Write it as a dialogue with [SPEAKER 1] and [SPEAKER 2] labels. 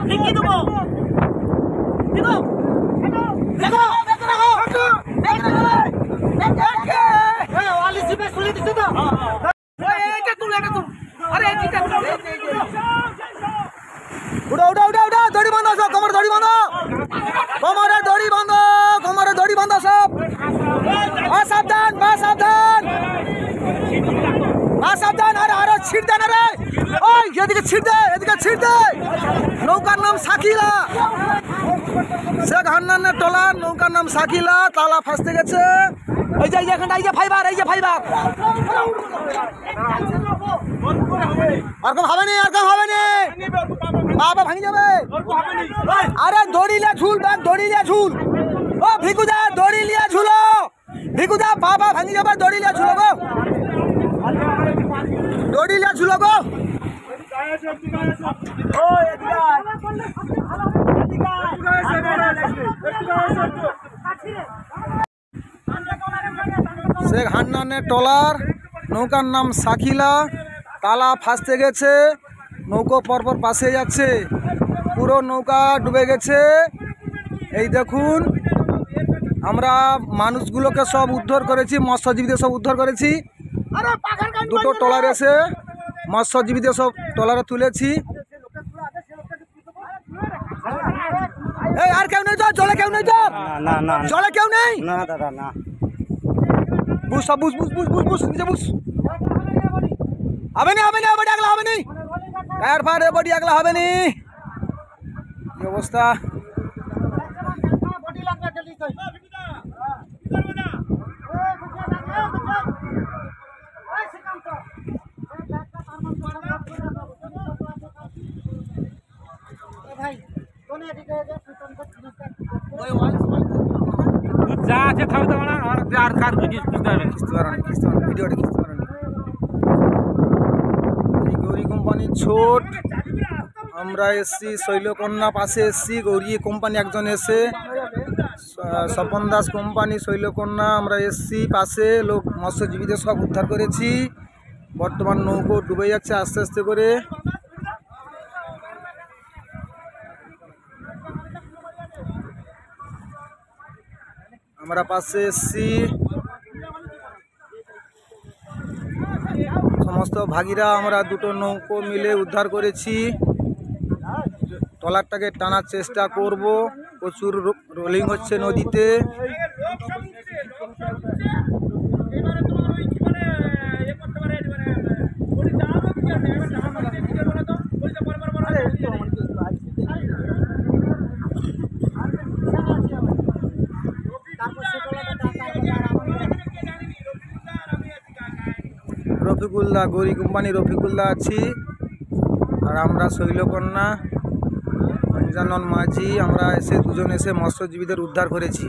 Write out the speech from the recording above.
[SPEAKER 1] ফিকি দেবো দেখো দেখো
[SPEAKER 2] উঠো উঠো উঠো উঠো দড়ি বাঁধো সব কোমরে দড়ি বাঁধো কোমরে দড়ি বাঁধো কোমরে দড়ি বাঁধো সব সাবধান সাবধান সাবধান আরে আরে ছিড় দে না রে ওই এদিকে ছিড় দে এদিকে ছিড় দে নৌকার নাম সাকিলা শেখ হান্নানের টলার নৌকার নাম সাকিলা তালা ফাঁসতে গেছে এই যে এখানটা এই যে ফাইবার আর কম হবে নি বাবা ভাঙি যাবে আরে দড়ি লিয়া ঝুল ব্যাগ দড়ি লিয়া ঝুল ও ভিকুদা দড়ি লিয়া ঝুলো ভিকুদা বাবা ভাঙি যাবে দড়ি লিয়া ঝুলো গো দড়ি লিয়া ঝুলো গো শেখ হান্নানের টলার নৌকার নাম সাকিলা তালা ফাঁসতে গেছে নৌকো পরপর পাশে যাচ্ছে পুরো নৌকা ডুবে গেছে এই দেখুন আমরা মানুষগুলোকে সব উদ্ধার করেছি মৎস্যজীবীদের সব উদ্ধার করেছি দুটো টলার এসে মৎস্যজীবীদের সব টলারে তুলেছি এই আর কেউ নেই তো জলে কেউ নেই তো না জলে কেউ নেই না দাদা না বুঝ সব বুঝ বুঝ বুঝ বুঝ বুঝ নিচে বুঝ হবে নি বডি আগলা হবে নি টায়ার ফায়ারে বডি আগলা হবে নি কি অবস্থা
[SPEAKER 3] যা আছে থাকতে না আর কার ভিডিও
[SPEAKER 2] ভিডিওটা গৌরী কোম্পানির ছোট আমরা এসছি শৈলকন্যা পাশে এসছি গৌরী কোম্পানি একজন এসে স্বপন দাস কোম্পানি শৈলকন্যা আমরা এসছি পাশে লোক মৎস্যজীবীদের সব উদ্ধার করেছি বর্তমান নৌকো ডুবে যাচ্ছে আস্তে আস্তে করে আমরা পাশে এসছি সমস্ত ভাগীরা আমরা দুটো নৌকো মিলে উদ্ধার করেছি ট্রলারটাকে টানার চেষ্টা করব প্রচুর রোলিং হচ্ছে নদীতে রফিকুল্লাহ গৌরী কোম্পানি রফিকুল্লাহ আছি আর আমরা শৈলকন্যা অঞ্জনন মাঝি আমরা এসে দুজন এসে মৎস্যজীবীদের উদ্ধার করেছি।